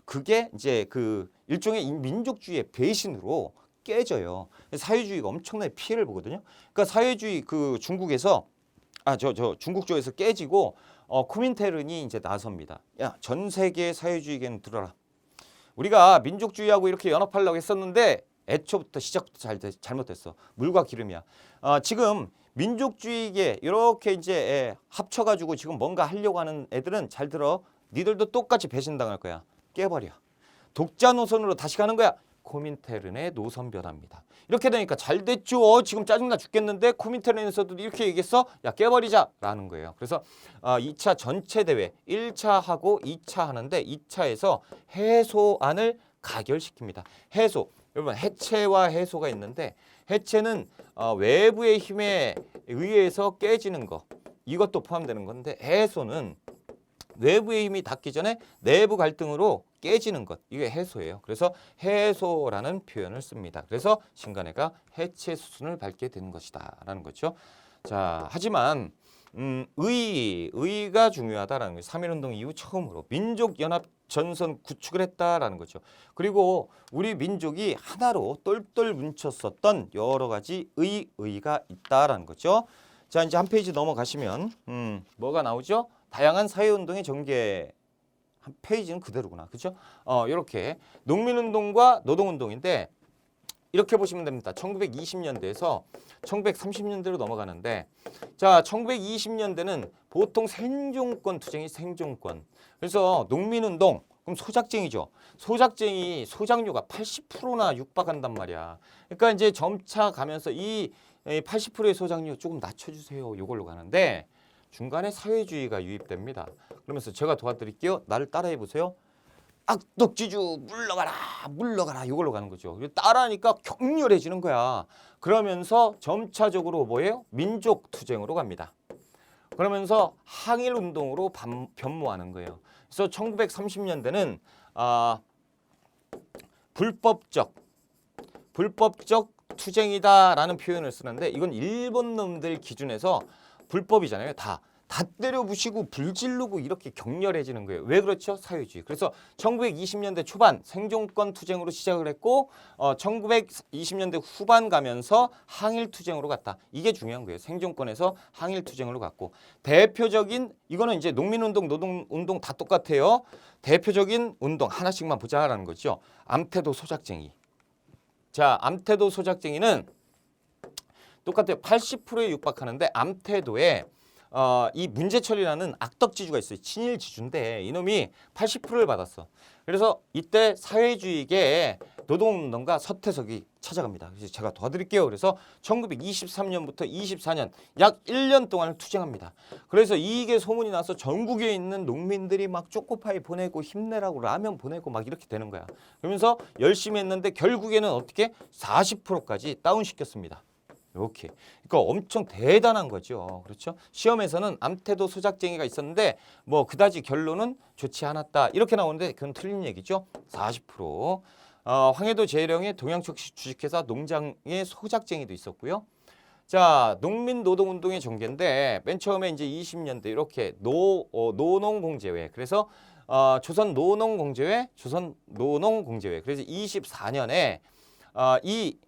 그게 이제 그 일종의 민족주의의 배신으로 깨져요. 사회주의가 엄청나게 피해를 보거든요. 그러니까 사회주의 그 중국에서 중국 쪽에서 깨지고 코민테른이 이제 나섭니다. 야, 전 세계 사회주의계는 들어라. 우리가 민족주의하고 이렇게 연합하려고 했었는데 애초부터 시작부터 잘못됐어. 물과 기름이야. 지금 민족주의계 이렇게 이제 합쳐가지고 지금 뭔가 하려고 하는 애들은 잘 들어. 니들도 똑같이 배신당할 거야. 깨버려. 독자 노선으로 다시 가는 거야. 코민테른의 노선 변화입니다. 이렇게 되니까 잘 됐죠. 지금 짜증나 죽겠는데 코민테른에서도 이렇게 얘기했어. 야 깨버리자 라는 거예요. 그래서 2차 전체 대회 1차하고 2차 하는데 2차에서 해소안을 가결시킵니다. 해소. 여러분 해체와 해소가 있는데 해체는 외부의 힘에 의해서 깨지는 거. 이것도 포함되는 건데 해소는 외부의 힘이 닿기 전에 내부 갈등으로 깨지는 것. 이게 해소예요. 그래서 해소라는 표현을 씁니다. 그래서 신간회가 해체 수순을 밟게 되는 것이다 라는 거죠. 자, 하지만 의의가 중요하다라는 거예요. 3.1운동 이후 처음으로 민족연합 전선 구축을 했다라는 거죠. 그리고 우리 민족이 하나로 똘똘 뭉쳤었던 여러 가지 의의가 있다라는 거죠. 자, 이제 한 페이지 넘어가시면 뭐가 나오죠? 다양한 사회운동의 전개. 한 페이지는 그대로구나. 그렇죠? 이렇게 농민운동과 노동운동인데 이렇게 보시면 됩니다. 1920년대에서 1930년대로 넘어가는데 자, 1920년대는 보통 생존권 투쟁이 생존권. 그래서 농민운동 그럼 소작쟁이죠. 소작료가 80%나 육박한단 말이야. 그러니까 이제 점차 가면서 이 80%의 소작료 조금 낮춰주세요. 이걸로 가는데 중간에 사회주의가 유입됩니다. 그러면서 제가 도와드릴게요. 나를 따라해 보세요. 악덕지주 물러가라 이걸로 가는 거죠. 따라하니까 격렬해지는 거야. 그러면서 점차적으로 뭐예요? 민족 투쟁으로 갑니다. 그러면서 항일 운동으로 변모하는 거예요. 그래서 1930년대는 불법적 투쟁이다라는 표현을 쓰는데 이건 일본 놈들 기준에서 불법이잖아요. 다 때려 부시고 불 지르고 이렇게 격렬해지는 거예요. 왜 그렇죠? 사회주의. 그래서 1920년대 초반 생존권 투쟁으로 시작을 했고 1920년대 후반 가면서 항일 투쟁으로 갔다. 이게 중요한 거예요. 생존권에서 항일 투쟁으로 갔고 대표적인 이거는 이제 농민운동, 노동운동 다 똑같아요. 대표적인 운동 하나씩만 보자라는 거죠. 암태도 소작쟁이. 자, 암태도 소작쟁이는 똑같아요. 80%에 육박하는데 암태도에 이 문제철이라는 악덕지주가 있어요. 친일지주인데 이놈이 80%를 받았어. 그래서 이때 사회주의계의 노동운동가 서태석이 찾아갑니다. 그래서 제가 도와드릴게요. 그래서 1923년부터 24년 약 1년 동안을 투쟁합니다. 그래서 이게 소문이 나서 전국에 있는 농민들이 막 초코파이 보내고 힘내라고 라면 보내고 막 이렇게 되는 거야. 그러면서 열심히 했는데 결국에는 어떻게 40%까지 다운시켰습니다. 이렇게. 그러니까 엄청 대단한 거죠. 그렇죠? 시험에서는 암태도 소작쟁이가 있었는데 뭐 그다지 결론은 좋지 않았다. 이렇게 나오는데 그건 틀린 얘기죠. 40%. 황해도 재령의 동양척 주식회사 농장의 소작쟁이도 있었고요. 자, 농민 노동운동의 전개인데 맨 처음에 이제 20년대 이렇게 노농공제회. 그래서 조선 노농공제회. 그래서 24년에 이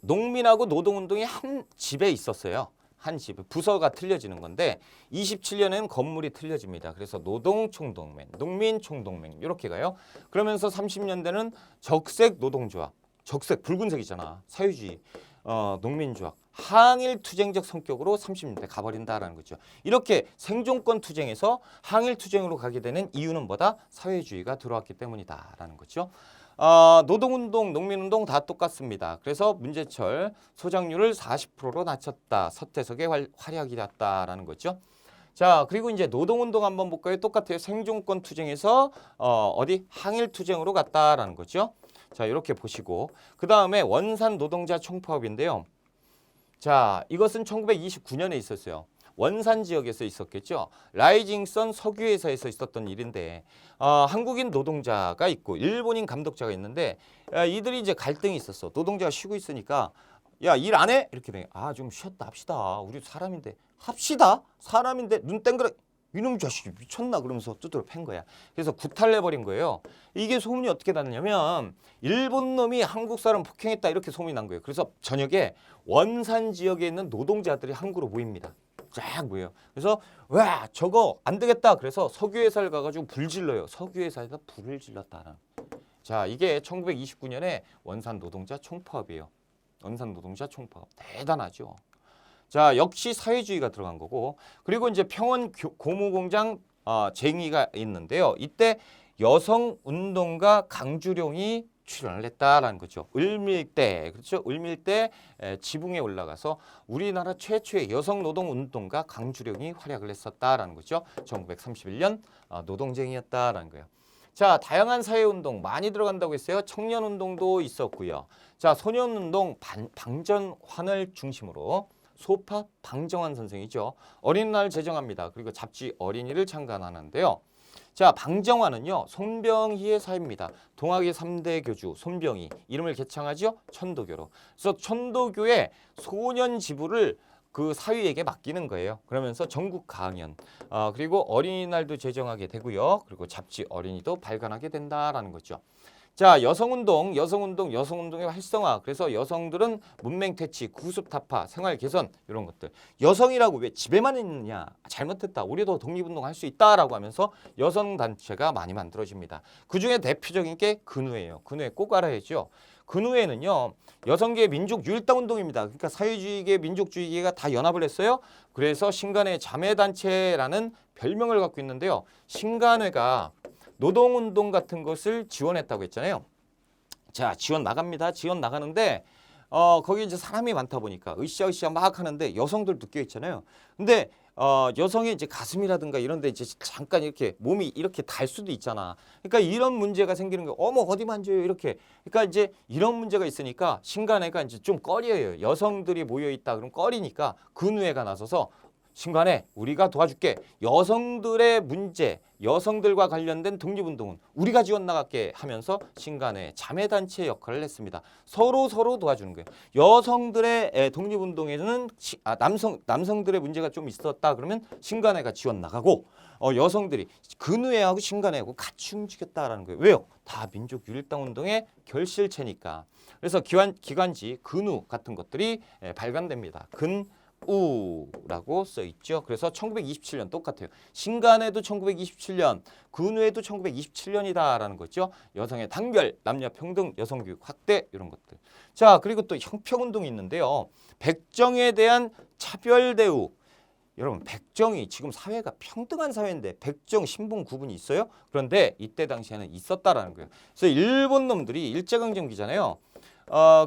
농민하고 노동운동이 한 집에 있었어요. 한 집. 부서가 틀려지는 건데 27년에는 건물이 틀려집니다. 그래서 노동총동맹, 농민총동맹 이렇게 가요. 그러면서 30년대는 적색 노동조합. 적색 붉은색이잖아. 사회주의 농민조합. 항일 투쟁적 성격으로 30년대 가버린다라는 거죠. 이렇게 생존권 투쟁에서 항일 투쟁으로 가게 되는 이유는 뭐다? 사회주의가 들어왔기 때문이다라는 거죠. 노동운동, 농민운동 다 똑같습니다. 그래서 문제철 소작률을 40%로 낮췄다. 서태석의 활약이 됐다라는 거죠. 자, 그리고 이제 노동운동 한번 볼까요? 똑같아요. 생존권 투쟁에서 어디 항일 투쟁으로 갔다라는 거죠. 자, 이렇게 보시고 그 다음에 원산 노동자 총파업인데요. 자, 이것은 1929년에 있었어요. 원산 지역에서 있었겠죠. 라이징선 석유회사에서 있었던 일인데 한국인 노동자가 있고 일본인 감독자가 있는데 이들이 이제 갈등이 있었어. 노동자가 쉬고 있으니까 야, 일 안 해? 이렇게 돼. 좀 쉬었다 합시다. 우리 사람인데 합시다. 사람인데 눈 땡그라. 이놈 자식이 미쳤나 그러면서 두드려 팬 거야. 그래서 구탈내버린 거예요. 이게 소문이 어떻게 났냐면 일본 놈이 한국 사람 폭행했다 이렇게 소문이 난 거예요. 그래서 저녁에 원산 지역에 있는 노동자들이 항구로 모입니다. 쫙 모여요. 그래서 와 저거 안 되겠다. 그래서 석유회사를 가가지고 불 질러요. 석유회사에다 불을 질렀다는. 자, 이게 1929년에 원산 노동자 총파업이에요. 원산 노동자 총파업. 대단하죠. 자, 역시 사회주의가 들어간 거고 그리고 이제 평원 고무공장 쟁의가 있는데요. 이때 여성운동가 강주룡이 출연을 했다라는 거죠. 을밀대, 그렇죠? 을밀대 지붕에 올라가서 우리나라 최초의 여성 노동 운동가 강주령이 활약을 했었다라는 거죠. 1931년 노동쟁이였다라는 거예요. 자, 다양한 사회운동 많이 들어간다고 했어요. 청년운동도 있었고요. 자, 소년운동 방전환을 중심으로 소파 방정환 선생이죠. 어린이날 제정합니다. 그리고 잡지 어린이를 창간하는데요. 자, 방정환은요, 손병희의 사입니다. 동학의 3대 교주 손병희, 이름을 개창하죠. 천도교로. 그래서 천도교의 소년 지부를 그 사위에게 맡기는 거예요. 그러면서 전국 강연, 그리고 어린이날도 제정하게 되고요. 그리고 잡지 어린이도 발간하게 된다라는 거죠. 자, 여성운동의 활성화. 그래서 여성들은 문맹 퇴치, 구습 타파, 생활 개선 이런 것들. 여성이라고 왜 집에만 있느냐? 잘못했다. 우리도 독립운동 할 수 있다라고 하면서 여성 단체가 많이 만들어집니다. 그중에 대표적인 게 근우예요. 근우에 꼭 알아야죠. 근우에는요, 여성계 민족 유일당 운동입니다. 그러니까 사회주의계, 민족주의계가 다 연합을 했어요. 그래서 신간회 자매단체라는 별명을 갖고 있는데요. 신간회가 노동운동 같은 것을 지원했다고 했잖아요. 자, 지원 나갑니다. 지원 나가는데 거기 이제 사람이 많다 보니까 으쌰으쌰 막 하는데 여성들도 껴있잖아요. 근데 여성의 이제 가슴이라든가 이런 데 이제 잠깐 이렇게 몸이 이렇게 달 수도 있잖아. 그러니까 이런 문제가 생기는 거예요. 어머, 어디 만져요? 이렇게. 그러니까 이제 이런 문제가 있으니까 신간회가 이제 좀 꺼려요. 여성들이 모여 있다 그러면 꺼리니까 근우회가 나서서 신간회 우리가 도와줄게. 여성들의 문제, 여성들과 관련된 독립운동은 우리가 지원 나갈게 하면서 신간회 자매단체 역할을 했습니다. 서로 도와주는 거예요. 여성들의 독립운동에는 남성들의 문제가 좀 있었다 그러면 신간회가 지원 나가고 여성들이 근우회하고 신간회하고 같이 움직였다라는 거예요. 왜요? 다 민족 유일당 운동의 결실체니까. 그래서 기관지 근우 같은 것들이 발간됩니다. 우라고 써 있죠. 그래서 1927년 똑같아요. 신간회도 1927년, 근우회도 1927년이다라는 거죠. 여성의 단결, 남녀 평등, 여성 교육 확대 이런 것들. 자, 그리고 또 형평운동이 있는데요. 백정에 대한 차별 대우. 여러분, 백정이 지금 사회가 평등한 사회인데 백정 신분 구분이 있어요? 그런데 이때 당시에는 있었다라는 거예요. 그래서 일본 놈들이 일제강점기잖아요.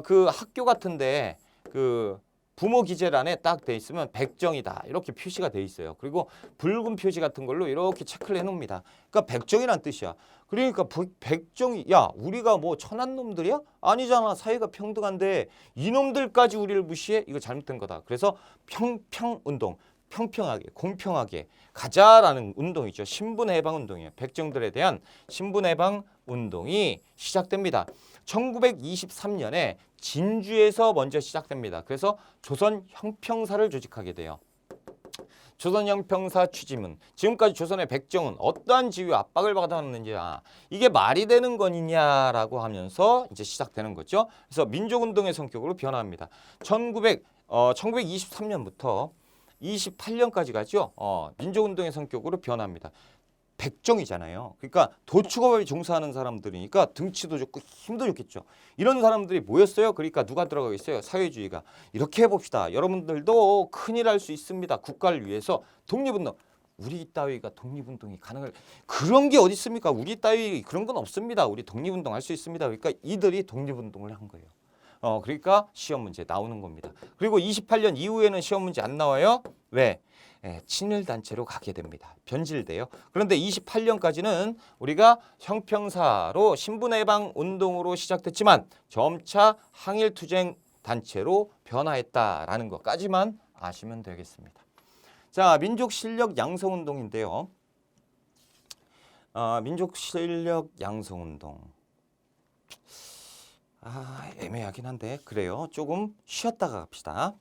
그 학교 같은데 그 부모 기재란에 딱 돼 있으면 백정이다 이렇게 표시가 돼 있어요. 그리고 붉은 표시 같은 걸로 이렇게 체크를 해놓습니다. 그러니까 백정이란 뜻이야. 그러니까 백정이 야 우리가 뭐 천한 놈들이야? 아니잖아. 사회가 평등한데 이놈들까지 우리를 무시해? 이거 잘못된 거다. 그래서 평평운동, 평평하게 공평하게 가자라는 운동이죠. 신분해방 운동이에요. 백정들에 대한 신분해방 운동이 시작됩니다. 1923년에 진주에서 먼저 시작됩니다. 그래서 조선 형평사를 조직하게 돼요. 조선 형평사 취지문. 지금까지 조선의 백정은 어떠한 지위 압박을 받아왔느냐. 이게 말이 되는 거냐라고 하면서 이제 시작되는 거죠. 그래서 민족운동의 성격으로 변화합니다. 1923년부터 28년까지 가죠. 민족운동의 성격으로 변합니다. 백정이잖아요. 그러니까 도축업에 종사하는 사람들이니까 등치도 좋고 힘도 좋겠죠. 이런 사람들이 모였어요. 그러니까 누가 들어가고 있어요? 사회주의가. 이렇게 해봅시다. 여러분들도 큰일 할 수 있습니다. 국가를 위해서 독립운동. 우리 따위가 독립운동이 가능할 그런 게 어디 있습니까? 우리 따위 그런 건 없습니다. 우리 독립운동 할 수 있습니다. 그러니까 이들이 독립운동을 한 거예요. 그러니까 시험 문제 나오는 겁니다. 그리고 28년 이후에는 시험 문제 안 나와요. 왜? 친일단체로 가게 됩니다. 변질돼요. 그런데 28년까지는 우리가 형평사로 신분해방 운동으로 시작됐지만 점차 항일투쟁 단체로 변화했다라는 것까지만 아시면 되겠습니다. 자, 민족실력 양성운동인데요. 민족실력 양성운동. 애매하긴 한데 그래요. 조금 쉬었다가 갑시다.